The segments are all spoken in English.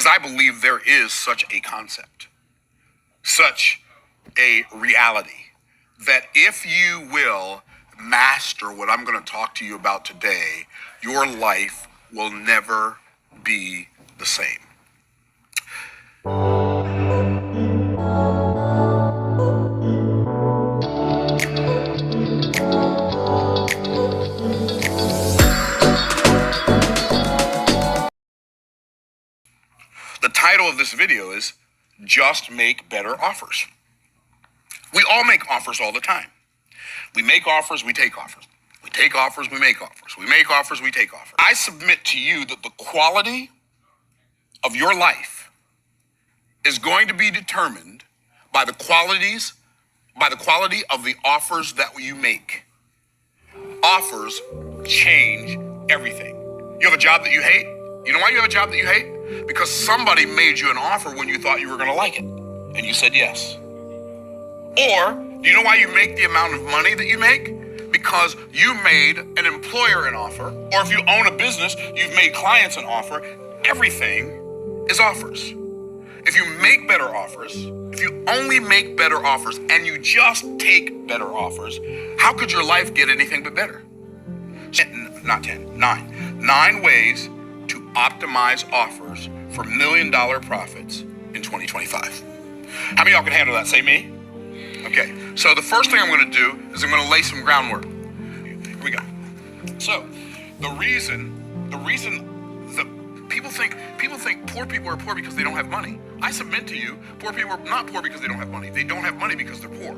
Because I believe there is such a concept, such a reality, that if you will master what I'm going to talk to you about today, your life will never be the same. The title of this video is Just Make Better Offers. We all make offers all the time. We make offers, we take offers. We take offers, we make offers. We make offers, we take offers. I submit to you that the quality of your life is going to be determined by the quality of the offers that you make. Offers change everything. You have a job that you hate? You know why you have a job that you hate? Because somebody made you an offer when you thought you were going to like it, and you said yes. Or, do you know why you make the amount of money that you make? Because you made an employer an offer, or if you own a business, you've made clients an offer. Everything is offers. If you make better offers, if you only make better offers and you just take better offers, how could your life get anything but better? Nine ways to optimize offers for $1 million profits in 2025. How many of y'all can handle that? Say me. Okay, so the first thing I'm going to do is I'm going to lay some groundwork. Here we go. So the reason that people think poor people are poor because they don't have money. I submit to you, poor people are not poor because they don't have money. They don't have money because they're poor.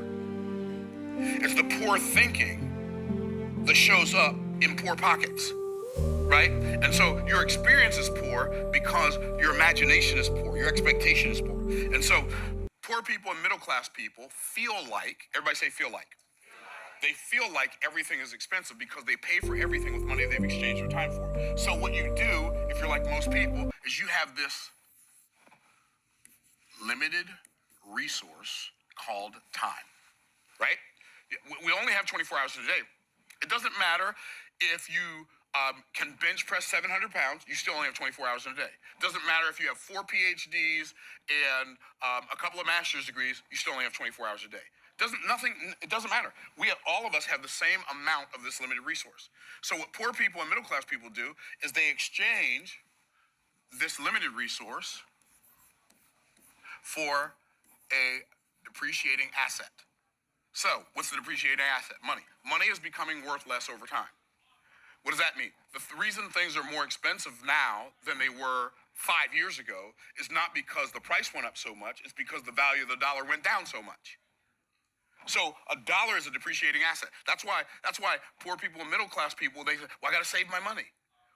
It's the poor thinking that shows up in poor pockets, right? And so your experience is poor because your imagination is poor, your expectation is poor. And so poor people and middle class people feel like, everybody say feel like. They feel like everything is expensive because they pay for everything with money they've exchanged their time for. So what you do, if you're like most people, is you have this limited resource called time, right? We only have 24 hours in a day. It doesn't matter if you can bench press 700 pounds, you still only have 24 hours in a day. It doesn't matter if you have 4 PhDs and a couple of master's degrees, you still only have 24 hours a day. It doesn't matter. All of us have the same amount of this limited resource. So what poor people and middle class people do is they exchange this limited resource for a depreciating asset. So what's the depreciating asset? Money. Money is becoming worth less over time. What does that mean? The reason things are more expensive now than they were 5 years ago is not because the price went up so much, it's because the value of the dollar went down so much. So a dollar is a depreciating asset. That's why poor people and middle class people, they say, well, I got to save my money.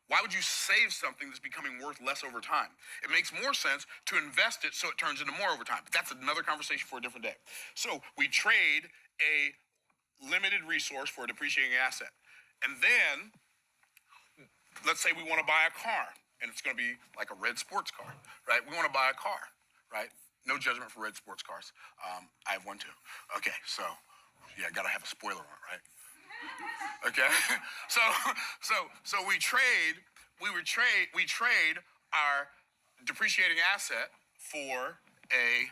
Why would you save something that's becoming worth less over time? It makes more sense to invest it so it turns into more over time. But that's another conversation for a different day. So we trade a limited resource for a depreciating asset. And then, let's say we want to buy a car, and it's going to be like a red sports car, right? We want to buy a car, right? No judgment for red sports cars. I have one too. Okay, so yeah, got to have a spoiler on it, right? Okay, so we trade our depreciating asset for a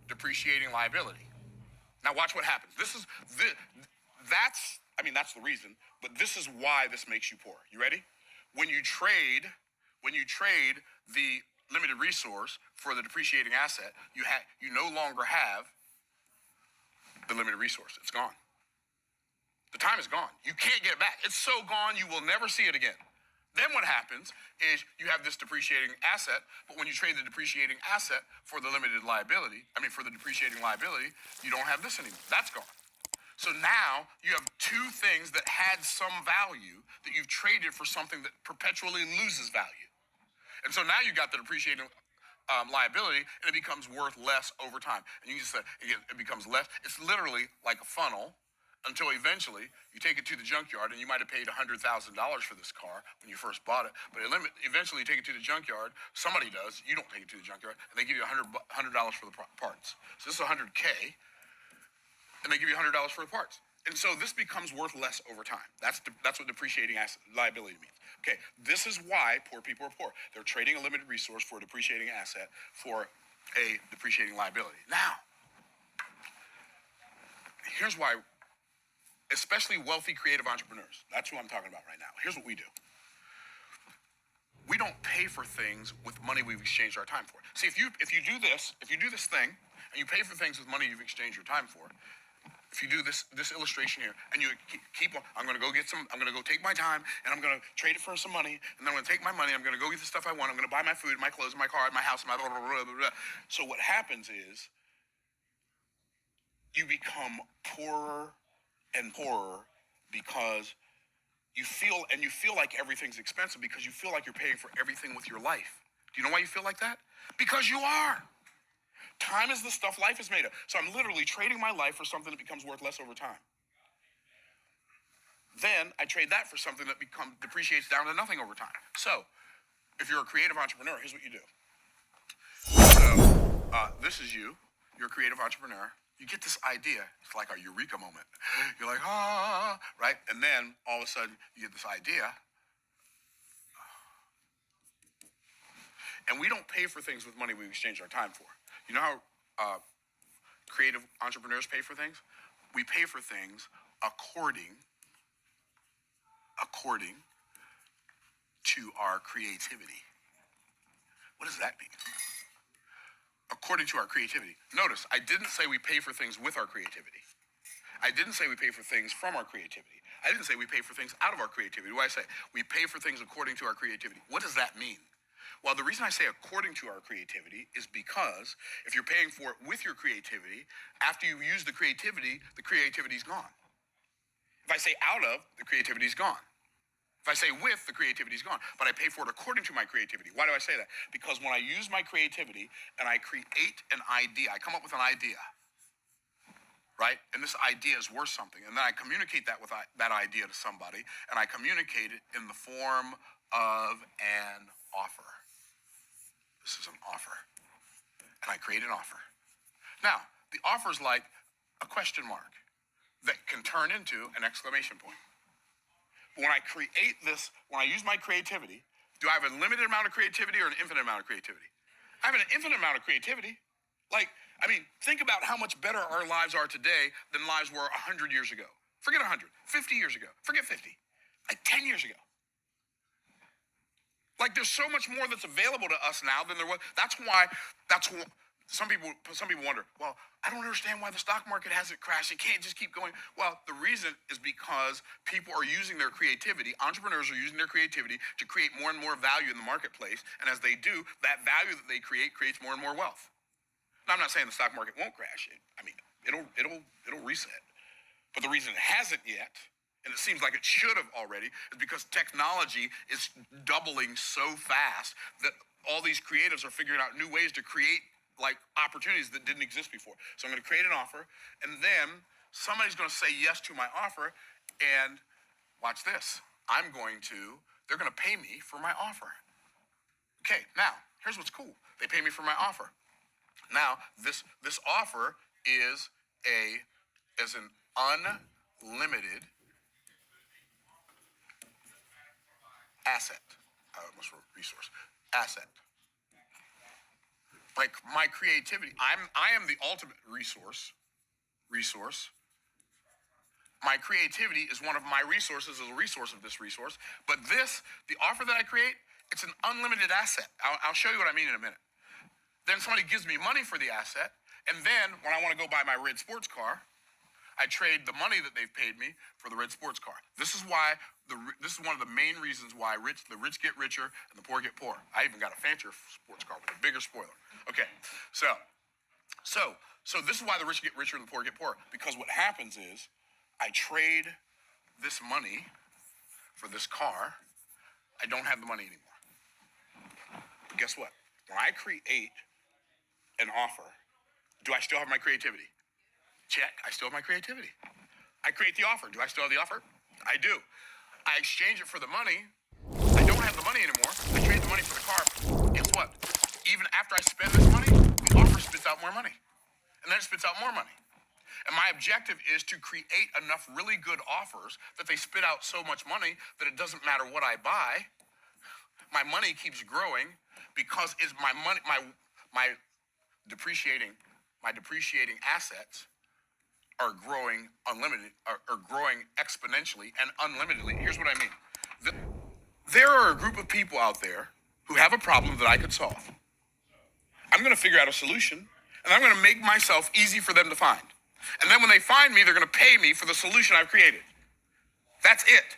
depreciating liability. Now watch what happens. That's the reason, but this is why this makes you poor. You ready? When you trade the limited resource for the depreciating asset, you no longer have the limited resource. It's gone. The time is gone. You can't get it back. It's so gone, you will never see it again. Then what happens is you have this depreciating asset, but when you trade the depreciating asset for the for the depreciating liability, you don't have this anymore. That's gone. So now you have two things that had some value that you've traded for something that perpetually loses value. And so now you got the depreciating liability, and it becomes worth less over time. And you just say, it becomes less. It's literally like a funnel until eventually you take it to the junkyard, and you might have paid $100,000 for this car when you first bought it. But eventually you take it to the junkyard. Somebody does. You don't take it to the junkyard, and they give you $100 for the parts. So this is $100K, and they give you $100 for the parts. And so this becomes worth less over time. That's what depreciating asset liability means. Okay, this is why poor people are poor. They're trading a limited resource for a depreciating asset for a depreciating liability. Now, here's why, especially wealthy creative entrepreneurs, that's who I'm talking about right now. Here's what we do. We don't pay for things with money we've exchanged our time for. See, if you do this thing, and you pay for things with money you've exchanged your time for, if you do this illustration here, and you keep on, I'm going to go take my time, and I'm going to trade it for some money, and then I'm going to take my money, I'm going to go get the stuff I want, I'm going to buy my food, my clothes, my car, my house, my blah, blah, blah, blah, blah. So what happens is, you become poorer and poorer because you feel like everything's expensive because you feel like you're paying for everything with your life. Do you know why you feel like that? Because you are. Time is the stuff life is made of. So I'm literally trading my life for something that becomes worth less over time. Then I trade that for something that depreciates down to nothing over time. So if you're a creative entrepreneur, here's what you do. So this is you. You're a creative entrepreneur. You get this idea. It's like a eureka moment. You're like, right? And then all of a sudden you get this idea. And we don't pay for things with money we exchange our time for. You know how creative entrepreneurs pay for things? We pay for things according to our creativity. What does that mean? According to our creativity. Notice, I didn't say we pay for things with our creativity. I didn't say we pay for things from our creativity. I didn't say we pay for things out of our creativity. What do I say? We pay for things according to our creativity. What does that mean? Well, the reason I say according to our creativity is because if you're paying for it with your creativity, after you use the creativity's gone. If I say out of, the creativity's gone. If I say with, the creativity's gone. But I pay for it according to my creativity. Why do I say that? Because when I use my creativity and I create an idea, I come up with an idea, right? And this idea is worth something. And then I communicate that idea to somebody, and I communicate it in the form of an offer. This is an offer. And I create an offer. Now, the offer is like a question mark that can turn into an exclamation point. But when I create this, when I use my creativity, do I have a limited amount of creativity or an infinite amount of creativity? I have an infinite amount of creativity. Think about how much better our lives are today than lives were 100 years ago. Forget 100, 50 years ago. Forget 50, 10 years ago. There's so much more that's available to us now than there was. That's why some people wonder, well, I don't understand why the stock market hasn't crashed. It can't just keep going. Well, the reason is because people are using their creativity. Entrepreneurs are using their creativity to create more and more value in the marketplace. And as they do, that value that they create creates more and more wealth. Now, I'm not saying the stock market won't crash. It'll reset. But the reason it hasn't yet, and it seems like it should have already, is because technology is doubling so fast that all these creatives are figuring out new ways to create opportunities that didn't exist before. So I'm going to create an offer, and then somebody's going to say yes to my offer, and watch this. They're going to pay me for my offer. Okay, now, here's what's cool. They pay me for my offer. Now, this offer is an unlimited asset. Resource. Asset. Like my creativity, I am the ultimate resource. My creativity is one of my resources, as a resource of this resource. But the offer that I create, it's an unlimited asset. I'll show you what I mean in a minute. Then somebody gives me money for the asset, and then when I want to go buy my red sports car, I trade the money that they've paid me for the red sports car. This is one of the main reasons why the rich get richer and the poor get poorer. I even got a fancier sports car with a bigger spoiler. Okay, so this is why the rich get richer and the poor get poorer. Because what happens is I trade this money for this car. I don't have the money anymore. Guess what? When I create an offer, do I still have my creativity? Check, I still have my creativity. I create the offer. Do I still have the offer? I do. I exchange it for the money. I don't have the money anymore. I trade the money for the car. Guess what? Even after I spend this money, the offer spits out more money. And then it spits out more money. And my My objective is to create enough really good offers that they spit out so much money that it doesn't matter what I buy. My money keeps growing because it's my money, my depreciating assets are growing unlimited, are growing exponentially and unlimitedly. Here's what I mean. There are a group of people out there who have a problem that I could solve. I'm going to figure out a solution, and I'm going to make myself easy for them to find. And then when they find me, they're going to pay me for the solution I've created. That's it.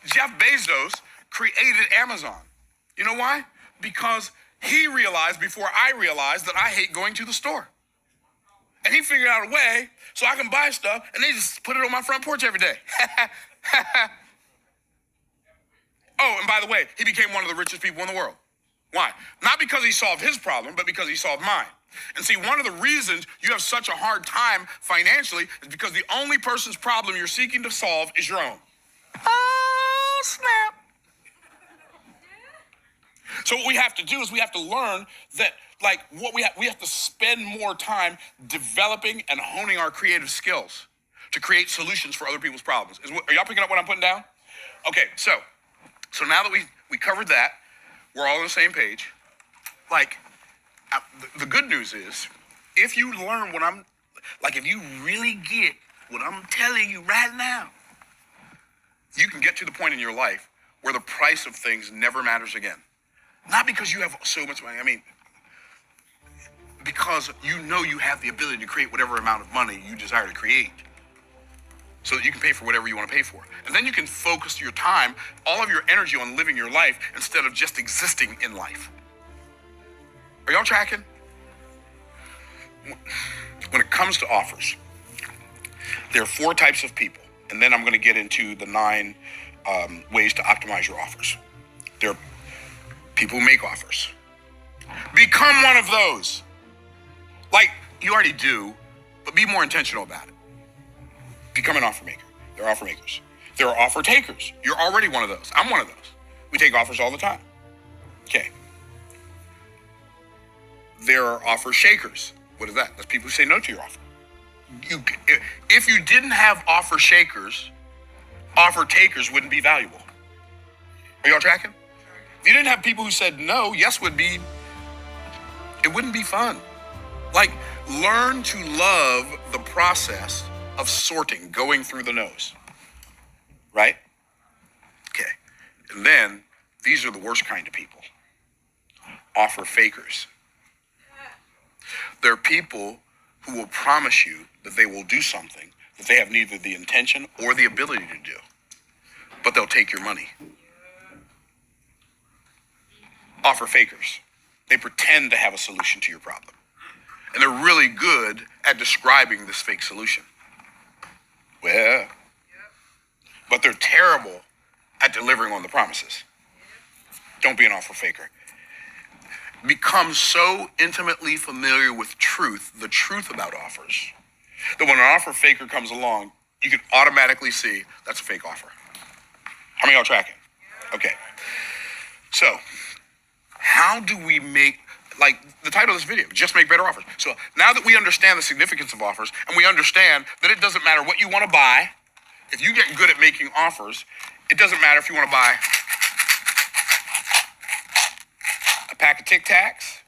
Jeff Bezos created Amazon. You know why? Because he realized before I realized that I hate going to the store. And he figured out a way so I can buy stuff and they just put it on my front porch every day. Oh, and by the way, he became one of the richest people in the world. Why? Not because he solved his problem, but because he solved mine. And see, one of the reasons you have such a hard time financially is because the only person's problem you're seeking to solve is your own. Oh, snap. So what we have to do is we have to learn that, like, we have to spend more time developing and honing our creative skills to create solutions for other people's problems. Are y'all picking up what I'm putting down? Okay, so now that we covered that, we're all on the same page. Like, the good news is, if you learn if you really get what I'm telling you right now, you can get to the point in your life where the price of things never matters again. Not because you have so much money, because you know you have the ability to create whatever amount of money you desire to create so that you can pay for whatever you want to pay for. And then you can focus your time, all of your energy on living your life instead of just existing in life. Are y'all tracking? When it comes to offers, there are 4 types of people. And then I'm going to get into the 9 ways to optimize your offers. There are people who make offers. Become one of those. Like, you already do, but be more intentional about it. Become an offer maker. There are offer makers. There are offer takers. You're already one of those. I'm one of those. We take offers all the time. Okay. There are offer shakers. What is that? That's people who say no to your offer. If you didn't have offer shakers, offer takers wouldn't be valuable. Are y'all tracking? If you didn't have people who said no, yes would be, it wouldn't be fun. Like, learn to love the process of sorting, going through the no's. Right? Okay. And then, these are the worst kind of people. Offer fakers. They're people who will promise you that they will do something that they have neither the intention or the ability to do, but they'll take your money. Offer fakers. They pretend to have a solution to your problem. And they're really good at describing this fake solution. Well, but they're terrible at delivering on the promises. Don't be an offer faker. Become so intimately familiar with the truth about offers, that when an offer faker comes along, you can automatically see that's a fake offer. How many of y'all tracking? Okay. So, how do we make, like the title of this video, just make better offers. So now that we understand the significance of offers, and we understand that it doesn't matter what you want to buy, if you get good at making offers, it doesn't matter if you want to buy a pack of Tic Tacs,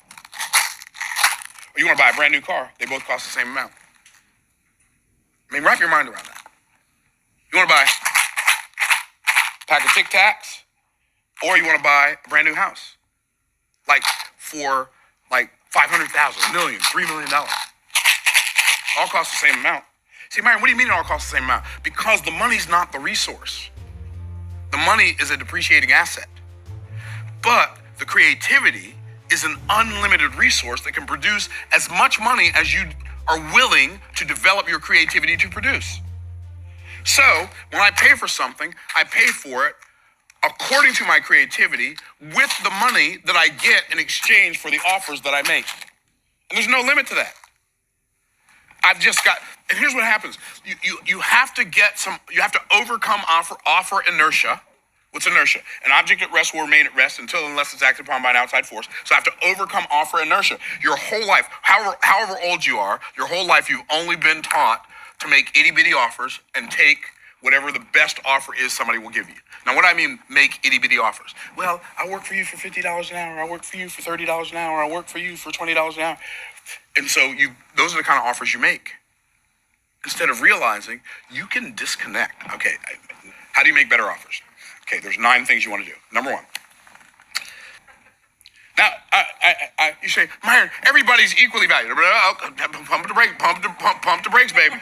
or you want to buy a brand new car. They both cost the same amount. Wrap your mind around that. You want to buy a pack of Tic Tacs, or you want to buy a brand new house, like for like $500,000, $1 million, $3 million. All cost the same amount. See, Myron, what do you mean it all costs the same amount? Because the money's not the resource. The money is a depreciating asset. But the creativity is an unlimited resource that can produce as much money as you are willing to develop your creativity to produce. So when I pay for something, I pay for it according to my creativity with the money that I get in exchange for the offers that I make. And there's no limit to that. And here's what happens. You have to overcome offer inertia. What's inertia? An object at rest will remain at rest unless it's acted upon by an outside force. So I have to overcome offer inertia. Your whole life, however old you are, your whole life you've only been taught to make itty bitty offers and take whatever the best offer is somebody will give you. Now, what do I mean make itty bitty offers? Well, I work for you for $50 an hour. I work for you for $30 an hour. I work for you for $20 an hour. And so those are the kind of offers you make. Instead of realizing you can disconnect. Okay, how do you make better offers? Okay, there's 9 things you want to do. Number 1. Now, you say, Myron, everybody's equally valued. Pump the brakes, baby.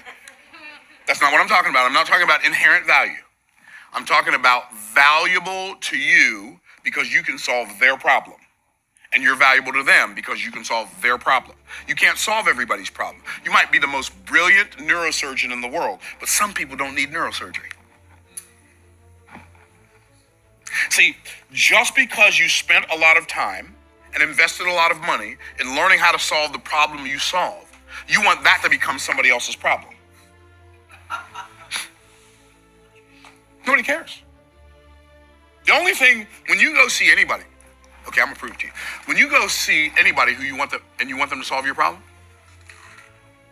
That's not what I'm talking about. I'm not talking about inherent value. I'm talking about valuable to you because you can solve their problem. And you're valuable to them because you can solve their problem. You can't solve everybody's problem. You might be the most brilliant neurosurgeon in the world, but some people don't need neurosurgery. See, just because you spent a lot of time and invested a lot of money in learning how to solve the problem you solve, you want that to become somebody else's problem. Nobody cares. The only thing, when you go see anybody, okay, I'm gonna prove it to you. When you go see anybody who you want them to solve your problem,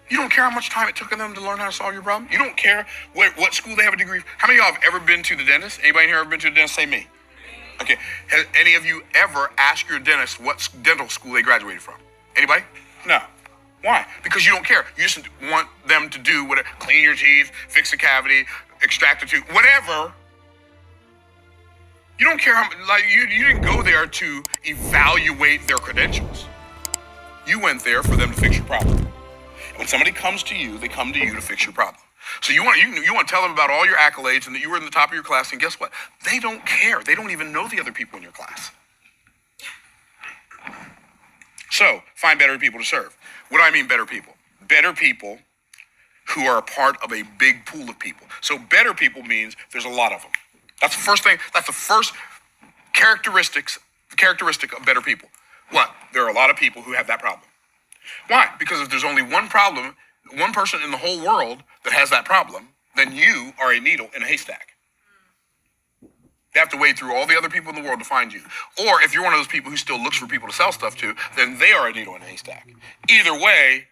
you don't care how much time it took them to learn how to solve your problem. You don't care what school they have a degree. How many of y'all have ever been to the dentist? Anybody in here ever been to the dentist? Say me. Okay. Has any of you ever asked your dentist what dental school they graduated from? Anybody? No. Why? Because you don't care. You just want them to do whatever, clean your teeth, fix a cavity, extract a tooth, whatever. You don't care how much, like you didn't go there to evaluate their credentials. You went there for them to fix your problem. And when somebody comes to you, they come to you to fix your problem. So you want to tell them about all your accolades and that you were in the top of your class, and guess what? They don't care. They don't even know the other people in your class. So find better people to serve. What do I mean better people? Better people who are a part of a big pool of people. So better people means there's a lot of them. That's the first thing. That's the first characteristic of better people. What? There are a lot of people who have that problem. Why? Because if there's only one person in the whole world that has that problem, then you are a needle in a haystack. They have to wade through all the other people in the world to find you. Or if you're one of those people who still looks for people to sell stuff to, then they are a needle in a haystack. Either way,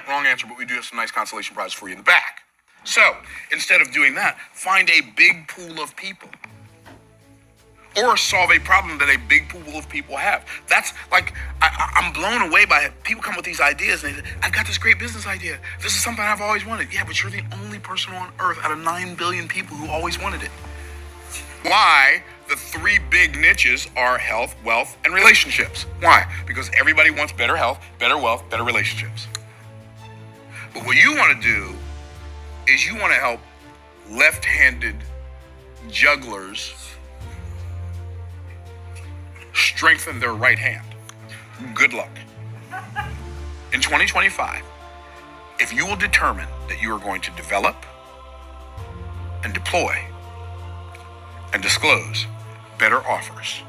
wrong answer, but we do have some nice consolation prizes for you in the back. So instead of doing that, find a big pool of people. Or solve a problem that a big pool of people have. That's like, I'm blown away by it. People come with these ideas and they say, I've got this great business idea. This is something I've always wanted. Yeah, but you're the only person on earth out of 9 billion people who always wanted it. Why the 3 big niches are health, wealth, and relationships. Why? Because everybody wants better health, better wealth, better relationships. But what you want to do is you want to help left-handed jugglers strengthen their right hand. Good luck. In 2025, if you will determine that you are going to develop and deploy and disclose better offers,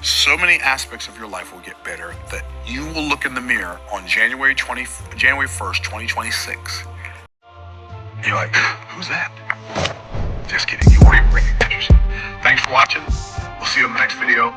so many aspects of your life will get better that you will look in the mirror on January 1st, 2026. And you're like, who's that? Just kidding. You weren't even paying attention. Thanks for watching. We'll see you in the next video.